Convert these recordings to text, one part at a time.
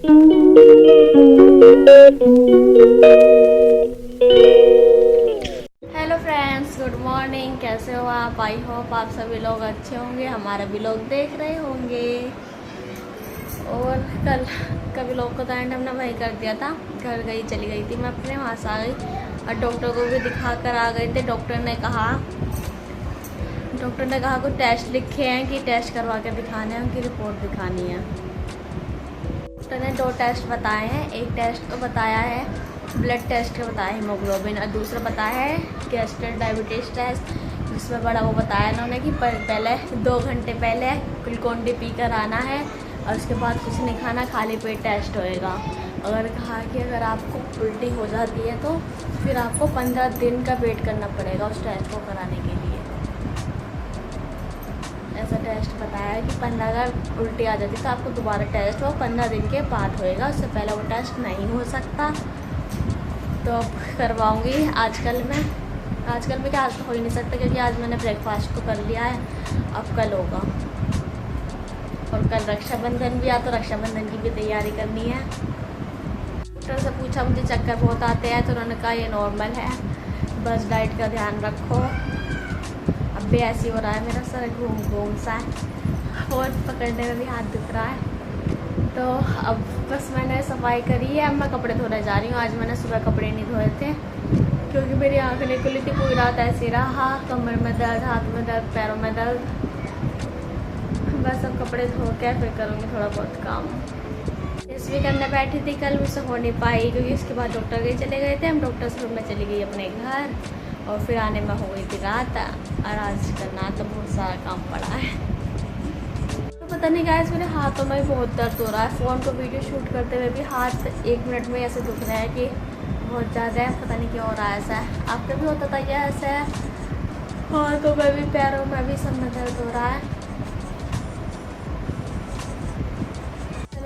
Hello friends, good morning. कैसे हो आप? आई होप आप सभी लोग अच्छे होंगे, हमारे भी लोग देख रहे होंगे। और कल का भी लोग को तो एंड हमने वही कर दिया था। घर चली गई थी मैं अपने, वहाँ से आ गई और डॉक्टर को भी दिखा कर आ गए थे। डॉक्टर ने कहा कुछ टेस्ट लिखे हैं कि टेस्ट करवा के दिखाने हैं, उनकी रिपोर्ट दिखानी है। डॉक्टर ने 2 टेस्ट बताए हैं। एक टेस्ट तो बताया है ब्लड टेस्ट का, बताया हीमोग्लोबिन, और दूसरा बताया है गैस्ट्रिक डायबिटीज़ टेस्ट, जिसमें बड़ा वो बताया इन्होंने कि पहले 2 घंटे पहले ग्लूकोन-डी पी कर आना है और उसके बाद कुछ नहीं खाना, खाली पेट टेस्ट होएगा। अगर कहा कि अगर आपको उल्टी हो जाती है तो फिर आपको 15 दिन का वेट करना पड़ेगा उस टेस्ट को कराने के लिए। ऐसा टेस्ट बताया है कि 15 अगर उल्टी आ जाती तो आपको दोबारा टेस्ट वो 15 दिन के बाद होएगा, उससे पहले वो टेस्ट नहीं हो सकता। तो अब करवाऊँगी आजकल में क्या, आज तो हो ही नहीं सकता क्योंकि आज मैंने ब्रेकफास्ट को कर लिया है, अब कल होगा। और कल रक्षाबंधन भी तो रक्षाबंधन की भी तैयारी करनी है। डॉक्टर से पूछा, मुझे चक्कर बहुत आते हैं, तो उन्होंने कहा ये नॉर्मल है, बस डाइट का ध्यान रखो। अब भी ऐसे हो रहा है, मेरा सर घूम सा है और पकड़ने में भी हाथ दुख रहा है। तो अब बस मैंने सफाई करी है, अब मैं कपड़े धोने जा रही हूँ। आज मैंने सुबह कपड़े नहीं धोए थे क्योंकि मेरी आँख नहीं खुली थी, पूरी रात ऐसे रहा, कमर में दर्द, हाथ में दर्द, पैरों में दर्द। बस अब कपड़े धो के फिर करूँगी थोड़ा बहुत काम। भी करने बैठी थी कल, मुझसे हो नहीं पाई क्योंकि उसके बाद डॉक्टर के चले गए थे। हम डॉक्टर से मैं चली गई अपने घर और फिर आने में हो गई थी रात, और आज करना तो बहुत सारा काम पड़ा है। तो पता नहीं गाइस, मेरे हाथों में बहुत दर्द हो रहा है। फ़ोन को वीडियो शूट करते हुए भी हाथ 1 मिनट में ऐसे दुख रहा है कि बहुत ज़्यादा है, पता नहीं क्यों हो रहा है ऐसा है। आपका भी होता था क्या ऐसा है? हाथों में भी, पैरों में भी, सब में दर्द हो रहा है।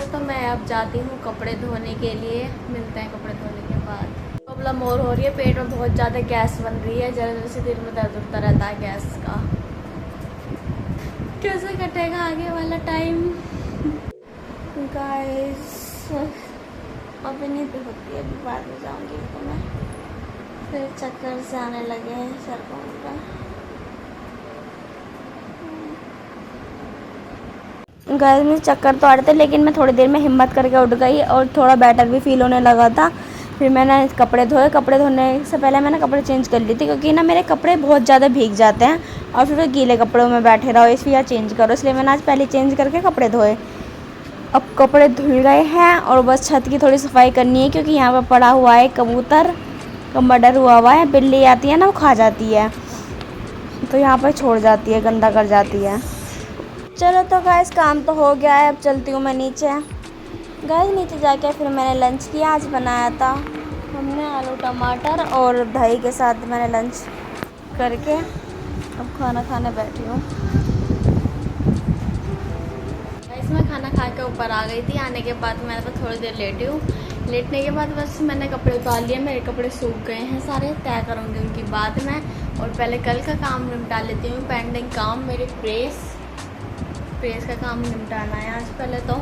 तो मैं अब जाती हूँ कपड़े धोने के लिए, मिलते हैं कपड़े धोने के बाद। प्रॉब्लम और हो रही है, पेट में बहुत ज़्यादा गैस बन रही है, जल्दी से दिल में दर्द उठता रहता है गैस का। कैसे कटेगा आगे वाला टाइम गाइस? अभी नहीं होती है, अभी बाद में जाऊँगी तो मैं फिर चक्कर से आने लगे हैं सर को उनका। गाइस मुझे चक्कर तो आ रहे थे, लेकिन मैं थोड़ी देर में हिम्मत करके उठ गई और थोड़ा बेटर भी फील होने लगा था। फिर मैंने कपड़े धोए। कपड़े धोने से पहले मैंने कपड़े चेंज कर लिए थे क्योंकि ना मेरे कपड़े बहुत ज़्यादा भीग जाते हैं और फिर वो गीले कपड़ों में बैठे रहो, इसलिए चेंज करो, इसलिए मैंने आज पहले चेंज करके कपड़े धोए। अब कपड़े धुल गए हैं और बस छत की थोड़ी सफाई करनी है क्योंकि यहाँ पर पड़ा हुआ है कबूतर का मर्डर हुआ है। बिल्ली आती है ना, वो खा जाती है, तो यहाँ पर छोड़ जाती है, गंदा कर जाती है। चलो तो गाइस, काम तो हो गया है, अब चलती हूँ मैं नीचे। गाइस नीचे जाके फिर मैंने लंच किया। आज बनाया था हमने आलू टमाटर और दही के साथ मैंने लंच करके अब खाना खाने बैठी हूँ। गाइस मैं खाना खा के ऊपर आ गई थी। आने के बाद मैं बस थोड़ी देर लेटी हूँ। लेटने के बाद बस मैंने कपड़े उतार लिए, मेरे कपड़े सूख गए हैं सारे, तय करूँगी उनकी बाद में। और पहले कल का काम निपटा लेती हूँ, पेंडिंग काम, मेरी प्रेस का काम निपटाना है आज। पहले तो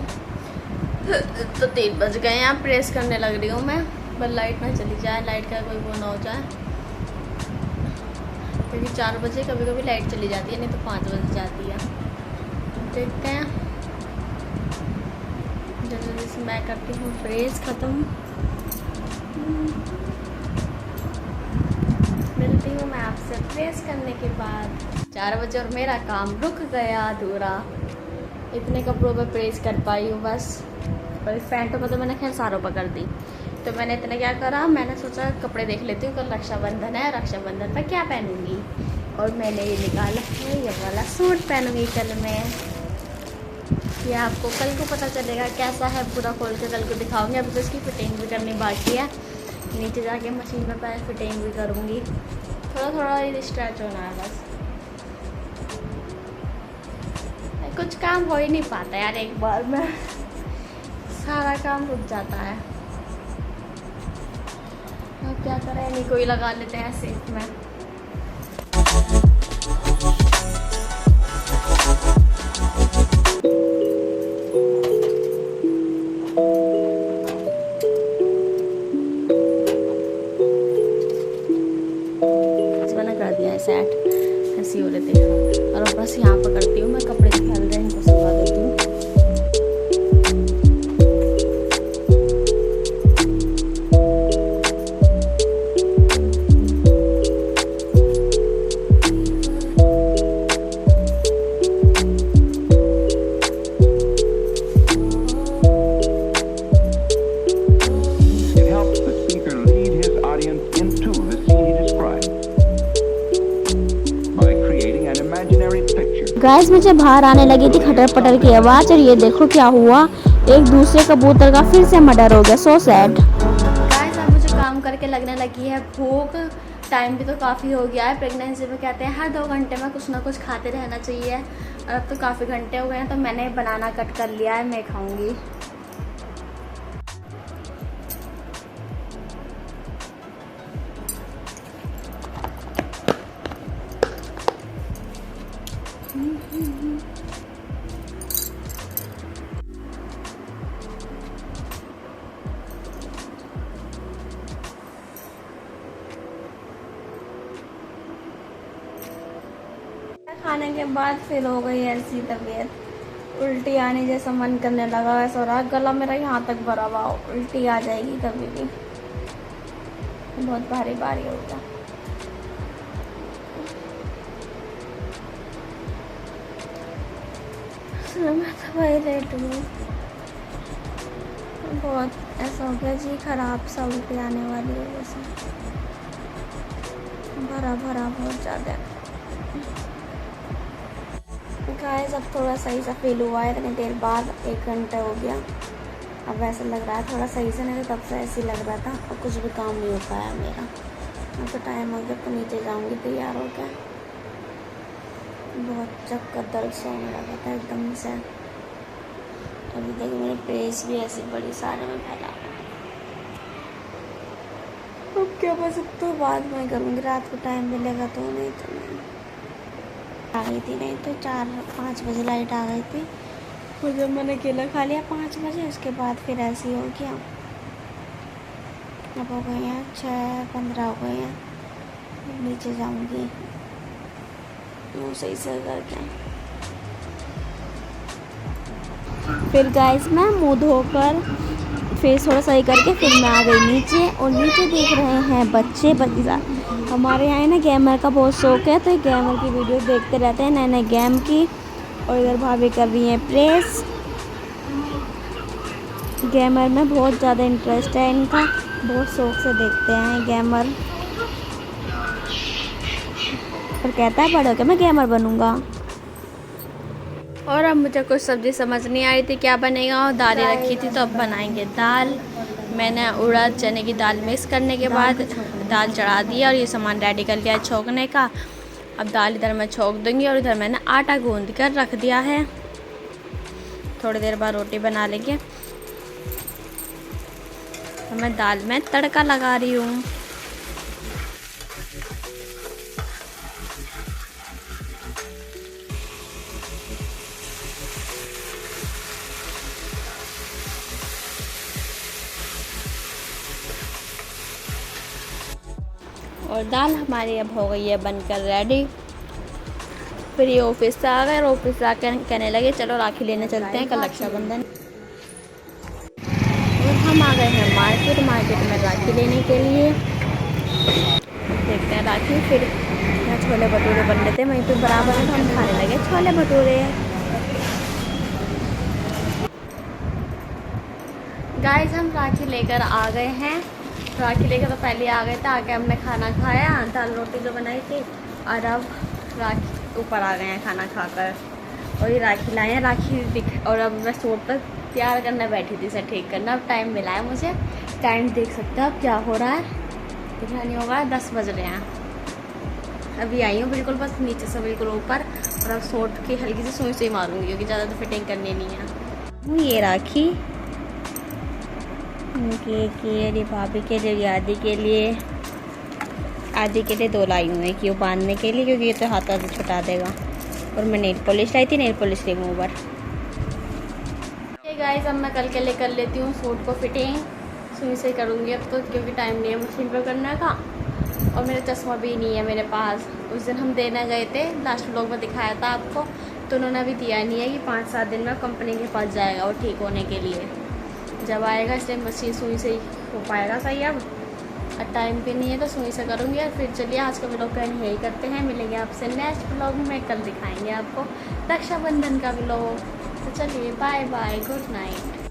3 बज गए हैं, प्रेस करने लग रही हूँ मैं, बस लाइट ना चली जाए, लाइट का कोई वो ना हो जाए, क्योंकि 4 बजे कभी कभी लाइट चली जाती है, नहीं तो 5 बजे जाती है। देखते हैं, जल्दी से मैं करती हूँ प्रेस ख़त्म। मिलती हूँ मैं आपसे प्रेस करने के बाद। 4 बजे और मेरा काम रुक गया अधूरा। इतने कपड़ों पर प्रेस कर पाई हूँ बस, और पैंटों पर तो मैंने खैर सारों पर कर दी। तो मैंने इतना क्या करा, मैंने सोचा कपड़े देख लेती हूँ, कल रक्षाबंधन है, रक्षाबंधन पर क्या पहनूँगी, और मैंने ये निकाला है, ये वाला सूट पहनूँगी कल मैं। ये आपको कल को पता चलेगा कैसा है, पूरा खोल के कल को दिखाऊँगी। अभी तो इसकी फिटिंग भी करनी बाकी है, नीचे जाके मशीन में पहले फिटिंग भी करूँगी। थोड़ा ये स्ट्रेच होना है बस, कुछ काम हो ही नहीं पाता यार, एक बार में सारा काम रुक जाता है। अब क्या करें, नहीं कोई लगा लेते हैं सेफ में। सेट ऐसी हो रहे थे। और बस यहाँ पकड़ती हूँ मैं, कपड़े फैल रहे हैं इनको सुखा देती हूँ। गाइस मुझे बाहर आने लगी थी खटर पटर की आवाज़, और ये देखो क्या हुआ, एक दूसरे कबूतर का फिर से मर्डर हो गया। So sad. गाइस अब मुझे काम करके लगने लगी है भूख। टाइम भी तो काफ़ी हो गया है। प्रेगनेंसी में कहते हैं हर 2 घंटे में कुछ ना कुछ खाते रहना चाहिए, और अब तो काफ़ी घंटे हो गए हैं, तो मैंने बनाना कट कर लिया है, मैं खाऊंगी। खाने के बाद फिर हो गई ऐसी तबीयत, उल्टी आने जैसा मन करने लगा, वैसा हो रहा गला मेरा यहाँ तक भरा हुआ, उल्टी आ जाएगी कभी भी, बहुत भारी भारी हो गया। मैं तो वही लेट हूँ, बहुत ऐसा हो गया जी खराब सा, उल्टी आने वाली है जैसे, भरा भरा बहुत ज़्यादा। गाइस अब थोड़ा सही सा फील हुआ है इतनी देर बाद, 1 घंटा हो गया, अब ऐसा लग रहा है थोड़ा सही से, नहीं तो तब से ऐसे ही लग रहा था, और कुछ भी काम नहीं हो पाया मेरा। अब तो टाइम हो गया, तो नीचे जाऊंगी तैयार हो गया। बहुत चक्कर दर्द से होने लगा था एकदम से। अभी देखो मेरे पेस भी ऐसी बड़ी सारे में फैला। अब क्या बस अब तो बाद में करूँगी, रात को टाइम मिलेगा तो, नहीं तो मैं आ गई थी, नहीं तो 4-5 बजे लाइट आ गई थी, और जब मैंने केला खा लिया 5 बजे, उसके बाद फिर ऐसे ही हो गया। अब हो गए हैं 6:15 हो गए हैं, नीचे जाऊंगी मुँह सही से करके। फिर गाइस मैं मुंह धोकर फेस थोड़ा सही करके फिर मैं आ गई नीचे, और नीचे देख रहे हैं बच्चे बच्चा। हमारे यहाँ ना गेमर का बहुत शौक है, तो ये गेमर की वीडियो देखते रहते हैं, नए नए गेम की। और इधर भाभी कर रही हैं प्रेस। गेमर में बहुत ज़्यादा इंटरेस्ट है इनका, बहुत शौक से देखते हैं गेमर, और कहता है बड़े होकर मैं गेमर बनूंगा। और अब मुझे कुछ सब्ज़ी समझ नहीं आ रही थी क्या बनेगा, और दाल रखी थी, तो अब बनाएंगे दाल। मैंने उड़द चने की दाल मिक्स करने के बाद दाल चढ़ा दिया, और ये सामान रेडी कर लिया है छोंकने का। अब दाल इधर मैं छोंक दूँगी, और इधर मैंने आटा गूंद कर रख दिया है। थोड़ी देर बाद रोटी बना लेंगे। तो मैं दाल में तड़का लगा रही हूँ। और दाल हमारी अब हो गई है बनकर रेडी। फिर ये ऑफिस से आ गए, और ऑफिस से आकर कहने लगे चलो राखी लेने चलते हैं, कल रक्षाबंधन। और हम आ गए हैं मार्केट में राखी लेने के लिए। देखते हैं राखी। फिर यहाँ छोले भटूरे बन रहे थे वहीं पे बराबर में, तो हम खाने लगे छोले भटूरे। गाइस हम राखी लेकर आ गए हैं। राखी लेकर तो पहले आ गए थे, आके हमने खाना खाया, दाल रोटी जो बनाई थी, और अब राखी ऊपर आ गए हैं खाना खाकर। और ये राखी लाए हैं, राखी दिख। और अब मैं सूट पर तैयार करना बैठी थी, इसे ठीक करना। अब टाइम मिला है मुझे, टाइम देख सकते हो अब क्या हो रहा है, दिखना नहीं होगा, 10 बज रहे हैं। अभी आई हूँ बिल्कुल बस नीचे से बिल्कुल ऊपर, और अब सूट की हल्की सी सुई सुई मारूंगी, क्योंकि ज़्यादा तो फिटिंग करनी नहीं है। ये राखी उनके भाभी के लिए, आदि के लिए, आदि के लिए 2 लाई हुई है कि वो बांधने के लिए, क्योंकि ये तो हाथ हाथ छुटा देगा। और मैं नेल पॉलिश लाई थी, नेल पॉलिश रिमूवर। गाइस अब मैं कल के लिए कर लेती हूँ सूट को फिटिंग, सुई से करूँगी अब तो, क्योंकि टाइम नहीं है मशीन पर करने का। और मेरा चश्मा भी नहीं है मेरे पास। उस दिन हम देने गए थे, लास्ट व्लॉग में दिखाया था आपको, तो उन्होंने अभी दिया नहीं है कि 5-7 दिन में कंपनी के पास जाएगा वो ठीक होने के लिए। जब आएगा इसलिए मशीन सुई से ही हो पाएगा सही। अब टाइम पे नहीं है तो सुई से करूँगी। और फिर चलिए आज का व्लॉग का यही करते हैं, मिलेंगे आपसे नेक्स्ट व्लॉग में। कल दिखाएंगे आपको रक्षाबंधन का व्लॉग। तो चलिए बाय बाय, गुड नाइट।